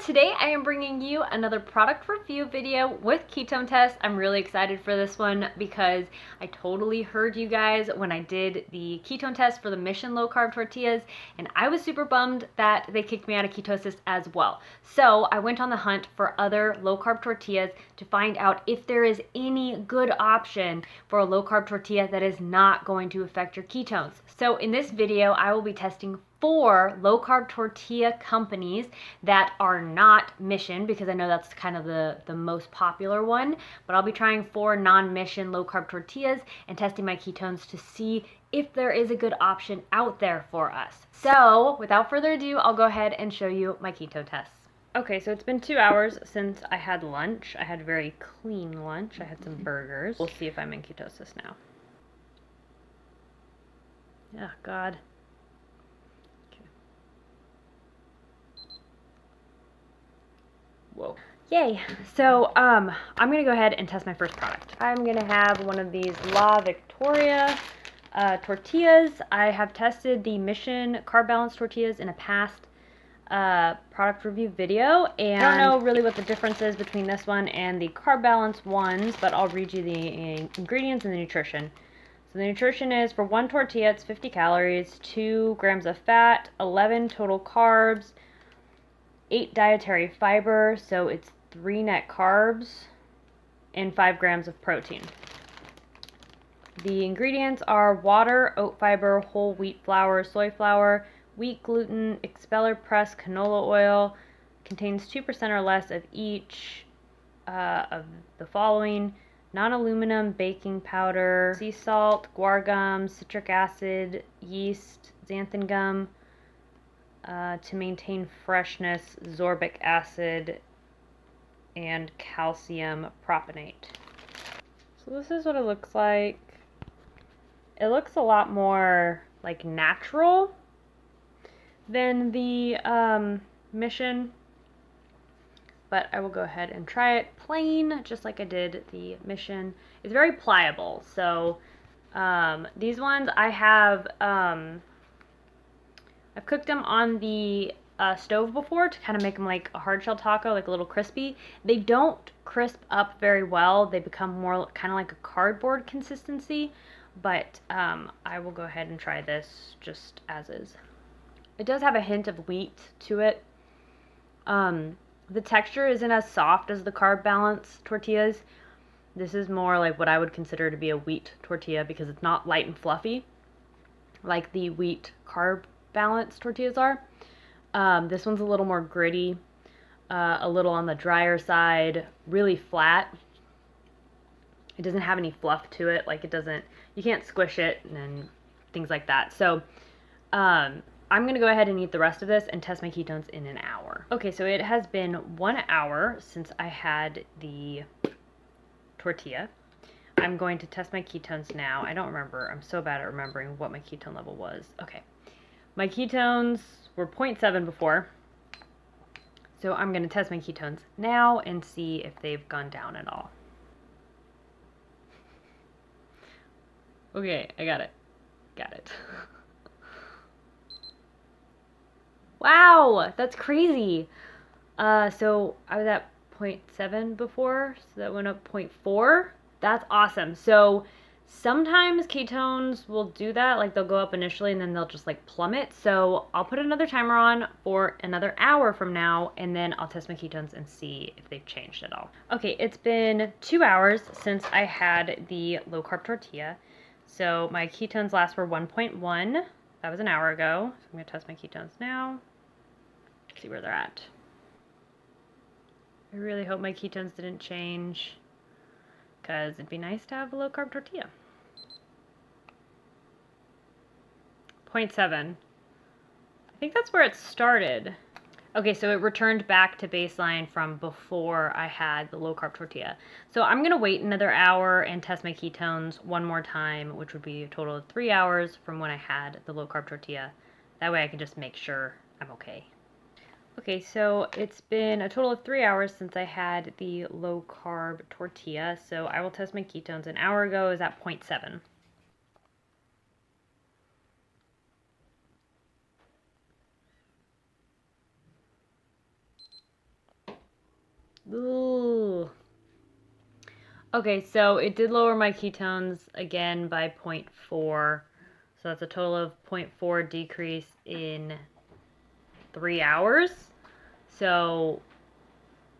Today I am bringing you another product review video with ketone test. I'm really excited for this one because I totally heard you guys when I did the ketone test for the Mission low carb tortillas, and I was super bummed that they kicked me out of ketosis as well. So I went on the hunt for other low carb tortillas to find out if there is any good option for a low carb tortilla that is not going to affect your ketones. So in this video I will be testing 4 low carb tortilla companies that are not Mission, because I know that's kind of the most popular one, but I'll be trying 4 non-Mission low carb tortillas and testing my ketones to see if there is a good option out there for us. So without further ado, I'll go ahead and show you my keto tests. Okay, so it's been 2 hours since I had lunch. I had a very clean lunch. I had some burgers. We'll see if I'm in ketosis now. Oh, God. Whoa. Yay. So I'm going to go ahead and test my first product. I'm going to have one of these La Victoria tortillas. I have tested the Mission Carb Balance tortillas in a past product review video, and I don't know really what the difference is between this one and the Carb Balance ones, but I'll read you the ingredients and the nutrition. So the nutrition is, for one tortilla, it's 50 calories, 2 grams of fat, 11 total carbs, 8 dietary fiber, so it's 3 net carbs, and 5 grams of protein. The ingredients are water, oat fiber, whole wheat flour, soy flour, wheat gluten, expeller pressed canola oil, contains 2% or less of each of the following: non-aluminum baking powder, sea salt, guar gum, citric acid, yeast, xanthan gum, to maintain freshness, sorbic acid, and calcium propanate. So this is what it looks like. It looks a lot more like natural than the Mission, but I will go ahead and try it plain, just like I did the Mission. It's very pliable, so these ones I have I've cooked them on the stove before to kind of make them like a hard shell taco, like a little crispy. They don't crisp up very well. They become more kind of like a cardboard consistency, but I will go ahead and try this just as is. It does have a hint of wheat to it. The texture isn't as soft as the Carb Balance tortillas. This is more like what I would consider to be a wheat tortilla, because it's not light and fluffy like the wheat Carb Balance tortillas are. This one's a little more gritty, a little on the drier side, really flat. It doesn't have any fluff to it, like you can't squish it and things like that. So I'm going to go ahead and eat the rest of this and test my ketones in an hour. Okay, so it has been 1 hour since I had the tortilla. I'm going to test my ketones now. I don't remember. I'm so bad at remembering what my ketone level was. Okay. My ketones were 0.7 before. So I'm going to test my ketones now and see if they've gone down at all. Okay, I got it. Got it. Wow, that's crazy. So I was at 0.7 before, so that went up 0.4. That's awesome. So sometimes ketones will do that, like they'll go up initially and then they'll just like plummet. So I'll put another timer on for another hour from now, and then I'll test my ketones and see if they've changed at all. Okay, it's been 2 hours since I had the low carb tortilla. So my ketones last were 1.1. That was an hour ago. So I'm going to test my ketones now. See where they're at. I really hope my ketones didn't change, because it'd be nice to have a low carb tortilla. 0.7. I think that's where it started. Okay, so it returned back to baseline from before I had the low carb tortilla. So I'm going to wait another hour and test my ketones one more time, which would be a total of 3 hours from when I had the low carb tortilla. That way I can just make sure I'm okay. Okay, so it's been a total of 3 hours since I had the low carb tortilla. So I will test my ketones. An hour ago is at 0.7. Ooh. Okay, so it did lower my ketones again by 0.4. So that's a total of 0.4 decrease in 3 hours. So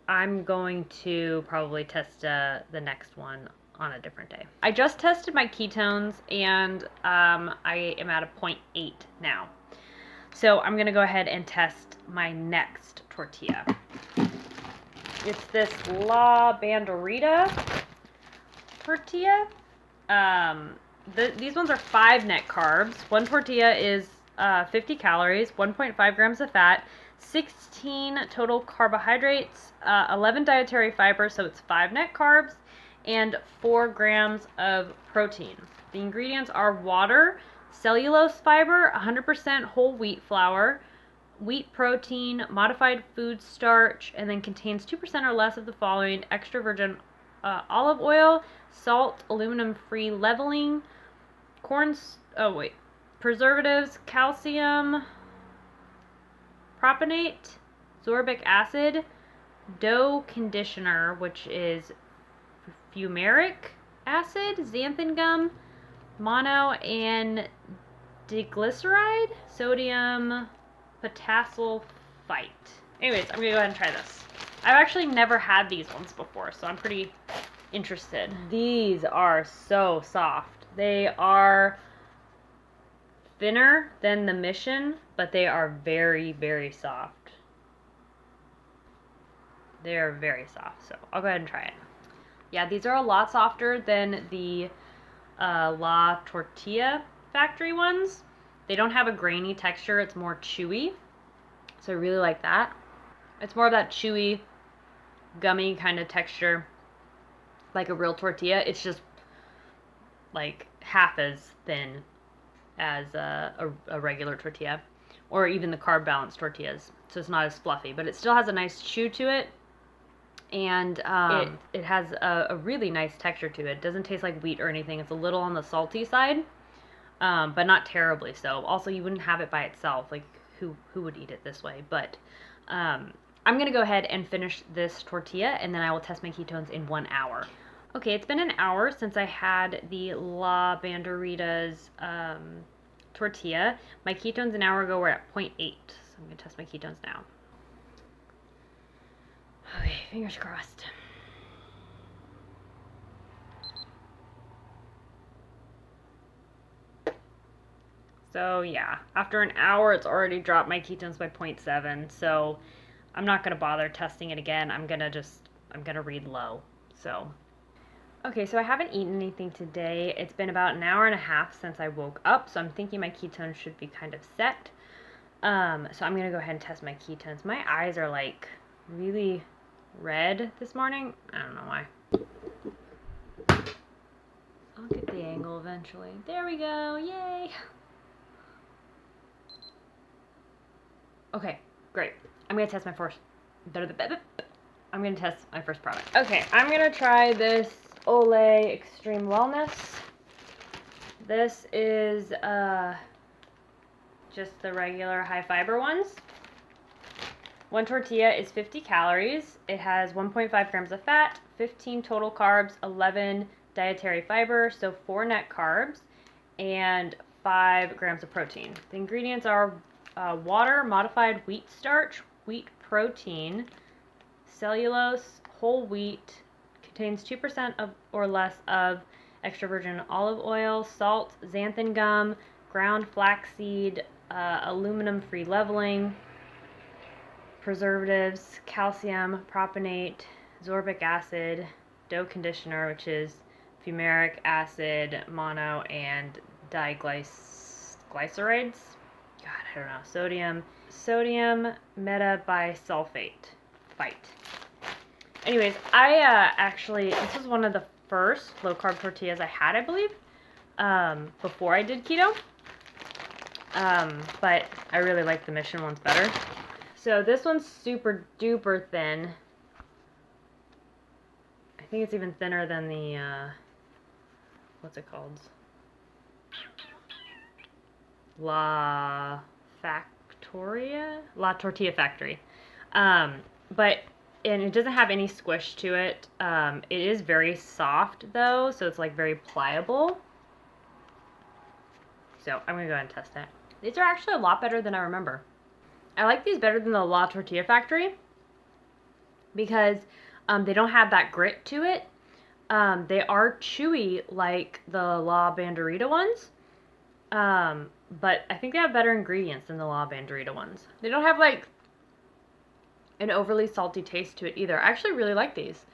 I'm going to probably test the next one on a different day. I just tested my ketones and I am at a 0.8 now. So I'm gonna go ahead and test my next tortilla. It's this La Banderita tortilla. These ones are 5 net carbs. One tortilla is 50 calories, 1.5 grams of fat, 16 total carbohydrates, 11 dietary fiber, so it's 5 net carbs, and 4 grams of protein. The ingredients are water, cellulose fiber, 100% whole wheat flour, wheat protein, modified food starch, and then contains 2% or less of the following: extra virgin olive oil, salt, aluminum-free leveling, preservatives, calcium propionate, sorbic acid, dough conditioner, which is fumaric acid, xanthan gum, mono and diglyceride, sodium potassium phytate. Anyways, I'm gonna go ahead and try this. I've actually never had these ones before, so I'm pretty interested. These are so soft. They are thinner than the Mission, but they are very, very soft. They are very soft, so I'll go ahead and try it. Yeah, these are a lot softer than the La Tortilla Factory ones. They don't have a grainy texture, it's more chewy, so I really like that. It's more of that chewy, gummy kind of texture, like a real tortilla. It's just like half as thin as a regular tortilla, or even the carb balanced tortillas. So it's not as fluffy, but it still has a nice chew to it, and it has a really nice texture to it. It doesn't taste like wheat or anything. It's a little on the salty side, but not terribly so. Also, you wouldn't have it by itself. Like, who would eat it this way? But I'm gonna go ahead and finish this tortilla, and then I will test my ketones in 1 hour. Okay, it's been an hour since I had the La Banderita's tortilla. My ketones an hour ago were at 0.8, so I'm gonna test my ketones now. Okay, fingers crossed. So yeah, after an hour, it's already dropped my ketones by 0.7. So I'm not gonna bother testing it again. I'm gonna read low. So okay, so I haven't eaten anything today. It's been about an hour and a half since I woke up, so I'm thinking my ketones should be kind of set. So I'm gonna go ahead and test my ketones. My eyes are like really red this morning. I don't know why. I'll get the angle eventually. There we go. Yay. Okay, great. I'm gonna test my first. I'm gonna test my first product. Okay, I'm gonna try this Ole Xtreme Wellness. This is just the regular high fiber ones. One tortilla is 50 calories. It has 1.5 grams of fat, 15 total carbs, 11 dietary fiber, so 4 net carbs, and 5 grams of protein. The ingredients are water, modified wheat starch, wheat protein, cellulose, whole wheat, contains 2% of or less of extra virgin olive oil, salt, xanthan gum, ground flaxseed, aluminum-free leveling, preservatives, calcium propionate, sorbic acid, dough conditioner, which is fumaric acid, mono and diglycerides. God, I don't know. Sodium metabisulfite. Anyways, I actually, this was one of the first low carb tortillas I had, I believe, before I did keto. But I really like the Mission ones better. So this one's super duper thin. I think it's even thinner than the, what's it called? La Tortilla Factory. But and it doesn't have any squish to it. It is very soft though, so it's like very pliable. So I'm gonna go ahead and test it. These are actually a lot better than I remember. I like these better than the La Tortilla Factory because they don't have that grit to it. They are chewy like the La Banderita ones, but I think they have better ingredients than the La Banderita ones. They don't have like an overly salty taste to it either. I actually really like these.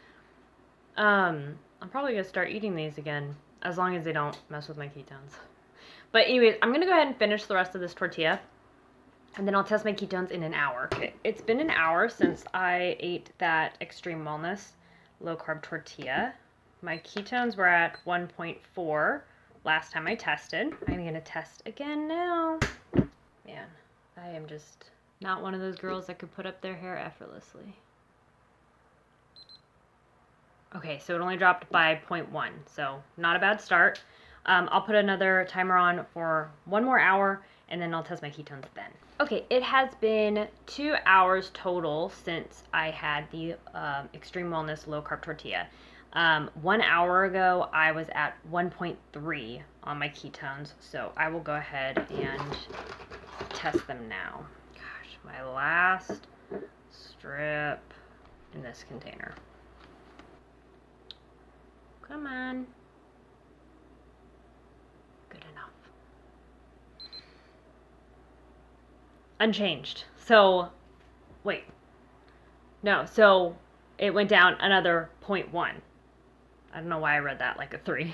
I'm probably gonna start eating these again as long as they don't mess with my ketones. But anyways, I'm gonna go ahead and finish the rest of this tortilla, and then I'll test my ketones in an hour. Okay, it's been an hour since I ate that Extreme Wellness low carb tortilla. My ketones were at 1.4 last time I tested. I'm gonna test again now. Man, I am just not one of those girls that could put up their hair effortlessly. Okay, so it only dropped by 0.1, so not a bad start. I'll put another timer on for 1 more hour, and then I'll test my ketones then. Okay, it has been 2 hours total since I had the Extreme Wellness low carb tortilla. 1 hour ago, I was at 1.3 on my ketones, so I will go ahead and test them now. Gosh, my last strip in this container. Come on. Good enough. Unchanged. So, wait. No, so it went down another 0.1. I don't know why I read that like a 3.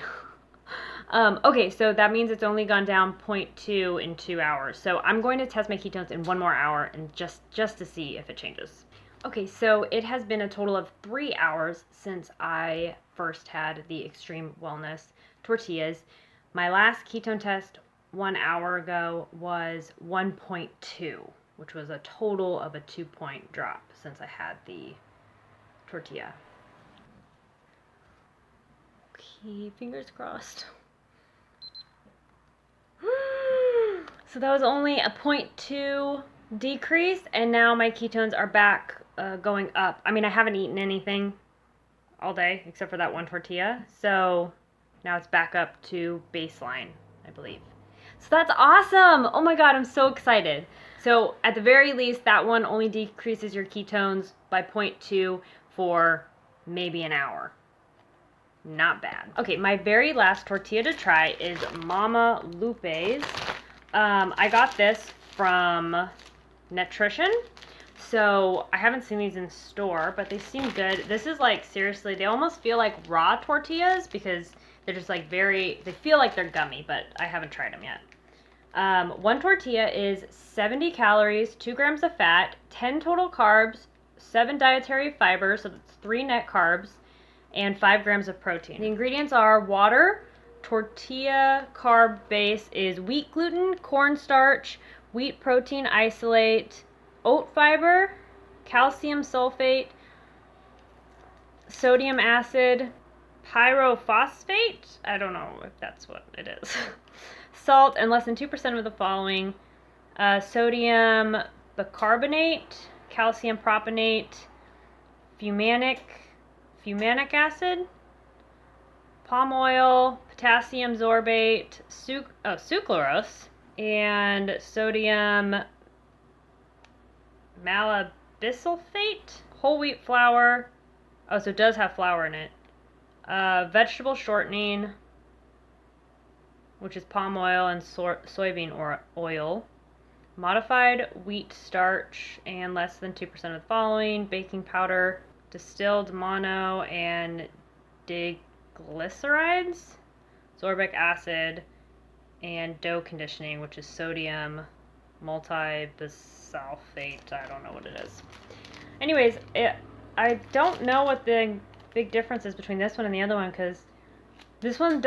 Okay, so that means it's only gone down 0.2 in 2 hours. So I'm going to test my ketones in 1 more hour and just to see if it changes. Okay, so it has been a total of 3 hours since I first had the Extreme Wellness tortillas. My last ketone test 1 hour ago was 1.2, which was a total of a 2-point drop since I had the tortilla. Okay, fingers crossed. So that was only a 0.2 decrease, and now my ketones are back going up. I mean, I haven't eaten anything all day except for that one tortilla, so now it's back up to baseline, I believe. So that's awesome! Oh my god, I'm so excited. So at the very least, that one only decreases your ketones by 0.2 for maybe an hour. Not bad. Okay, my very last tortilla to try is Mama Lupe's. I got this from Nutrition. So I haven't seen these in store, but they seem good. This is like, seriously, they almost feel like raw tortillas because they're just like they feel like they're gummy, but I haven't tried them yet. One tortilla is 70 calories, 2 grams of fat, 10 total carbs, 7 dietary fibers, so that's 3 net carbs, and 5 grams of protein. The ingredients are water, tortilla carb base is wheat gluten, cornstarch, wheat protein isolate, oat fiber, calcium sulfate, sodium acid, pyrophosphate, I don't know if that's what it is, salt, and less than 2% of the following, sodium bicarbonate, calcium propanate, fumanic acid, palm oil, potassium sorbate, sucralose, and sodium malabisulfate, whole wheat flour. Oh, so it does have flour in it. Vegetable shortening, which is palm oil and soybean oil. Modified wheat starch and less than 2% of the following. Baking powder, distilled mono and diglycerides, sorbic acid, and dough conditioning, which is sodium multibisulfate. I don't know what it is. Anyways, I don't know what the big difference is between this one and the other one, because this one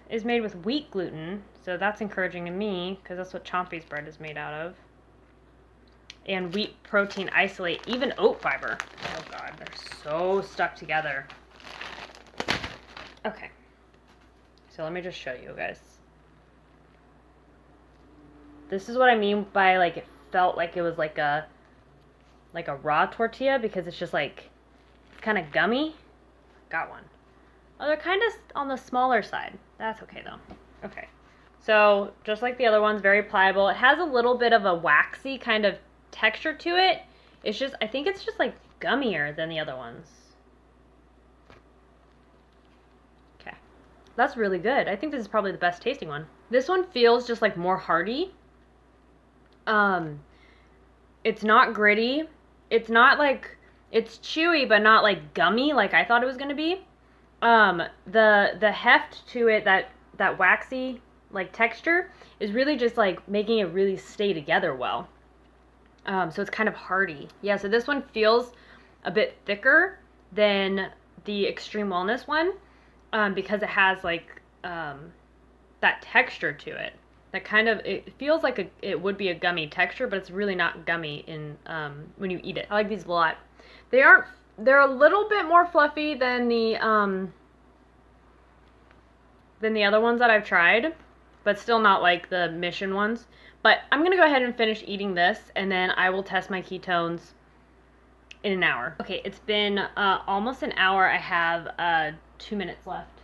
is made with wheat gluten, so that's encouraging to me, because that's what Chompy's bread is made out of. And wheat protein isolate, even oat fiber. Oh god, they're so stuck together. Okay, so let me just show you guys. This is what I mean by, like, it felt like it was like a like a raw tortilla because it's just like, it's kind of gummy. Got one. Oh, they're kind of on the smaller side. That's okay though. Okay. So just like the other ones, very pliable. It has a little bit of a waxy kind of texture to it. It's just, I think it's just like gummier than the other ones. Okay. That's really good. I think this is probably the best tasting one. This one feels just like more hearty. It's not gritty. It's not like, it's chewy, but not like gummy like I thought it was going to be. The heft to it, that waxy like texture is really just like making it really stay together well. So it's kind of hearty. Yeah, so this one feels a bit thicker than the Extreme Wellness one, because it has like that texture to it. That kind of, it feels like it would be a gummy texture, but it's really not gummy in when you eat it. I like these a lot. They're a little bit more fluffy than the other ones that I've tried, but still not like the Mission ones. But I'm gonna go ahead and finish eating this, and then I will test my ketones in an hour. Okay, it's been almost an hour. I have 2 minutes left.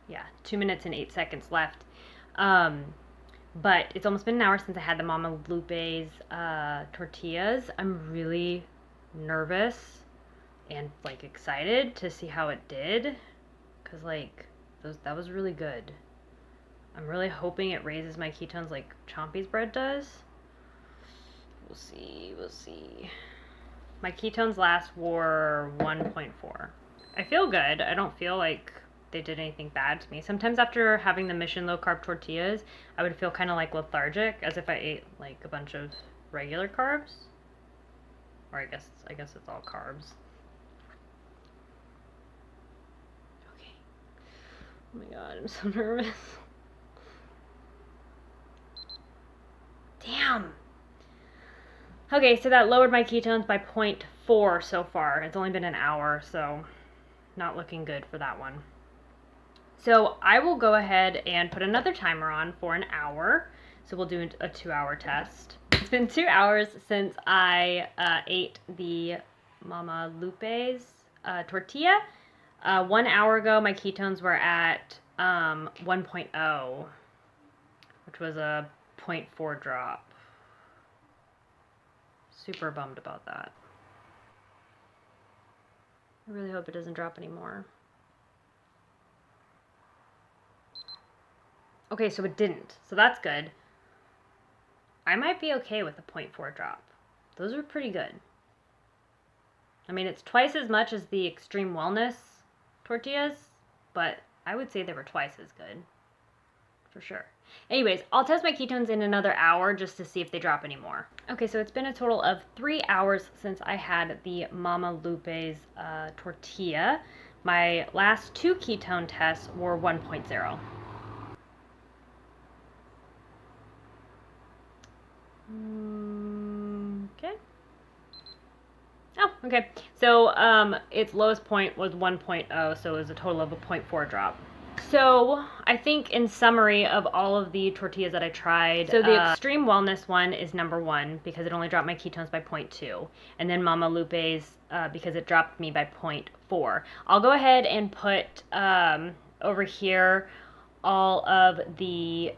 Yeah, 2 minutes and 8 seconds left. But it's almost been an hour since I had the Mama Lupe's tortillas. I'm really nervous and like excited to see how it did, cause like that was really good. I'm really hoping it raises my ketones like Chompy's bread does. We'll see. My ketones last were 1.4. I feel good. I don't feel like they did anything bad to me. Sometimes after having the Mission low carb tortillas, I would feel kind of like lethargic, as if I ate like a bunch of regular carbs. Or I guess it's all carbs. Okay. Oh my god, I'm so nervous. Damn. Okay, so that lowered my ketones by 0.4 so far. It's only been an hour, so not looking good for that one. So I will go ahead and put another timer on for an hour. So we'll do a 2-hour test. It's been 2 hours since I ate the Mama Lupe's tortilla. 1 hour ago, my ketones were at 1.0, which was a 0.4 drop. Super bummed about that. I really hope it doesn't drop anymore. Okay, so it didn't. So that's good. I might be okay with a 0.4 drop. Those are pretty good. I mean, it's twice as much as the Extreme Wellness tortillas, but I would say they were twice as good. For sure. Anyways, I'll test my ketones in another hour just to see if they drop any more. Okay, so it's been a total of 3 hours since I had the Mama Lupe's tortilla. My last 2 ketone tests were 1.0. Okay. Oh, okay. So its lowest point was 1.0, so it was a total of a 0.4 drop. So I think in summary of all of the tortillas that I tried, so the Extreme Wellness one is number 1 because it only dropped my ketones by 0.2, and then Mama Lupe's because it dropped me by 0.4. I'll go ahead and put over here all of the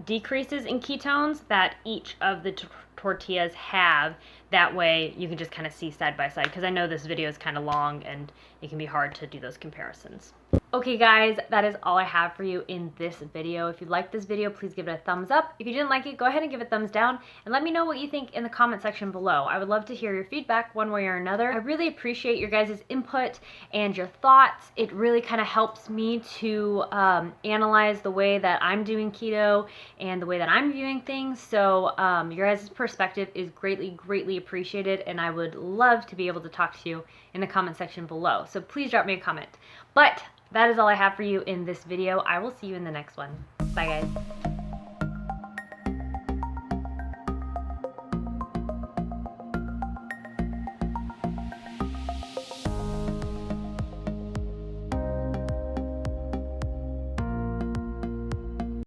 decreases in ketones that each of the tortillas have. That way you can just kind of see side by side, because I know this video is kind of long and it can be hard to do those comparisons. Okay guys, that is all I have for you in this video. If you liked this video, please give it a thumbs up. If you didn't like it, go ahead and give it a thumbs down, and let me know what you think in the comment section below. I would love to hear your feedback one way or another. I really appreciate your guys' input and your thoughts. It really kind of helps me to analyze the way that I'm doing keto and the way that I'm viewing things. So your guys' perspective is greatly appreciated, and I would love to be able to talk to you in the comment section below. So please drop me a comment. But that is all I have for you in this video. I will see you in the next one. Bye guys.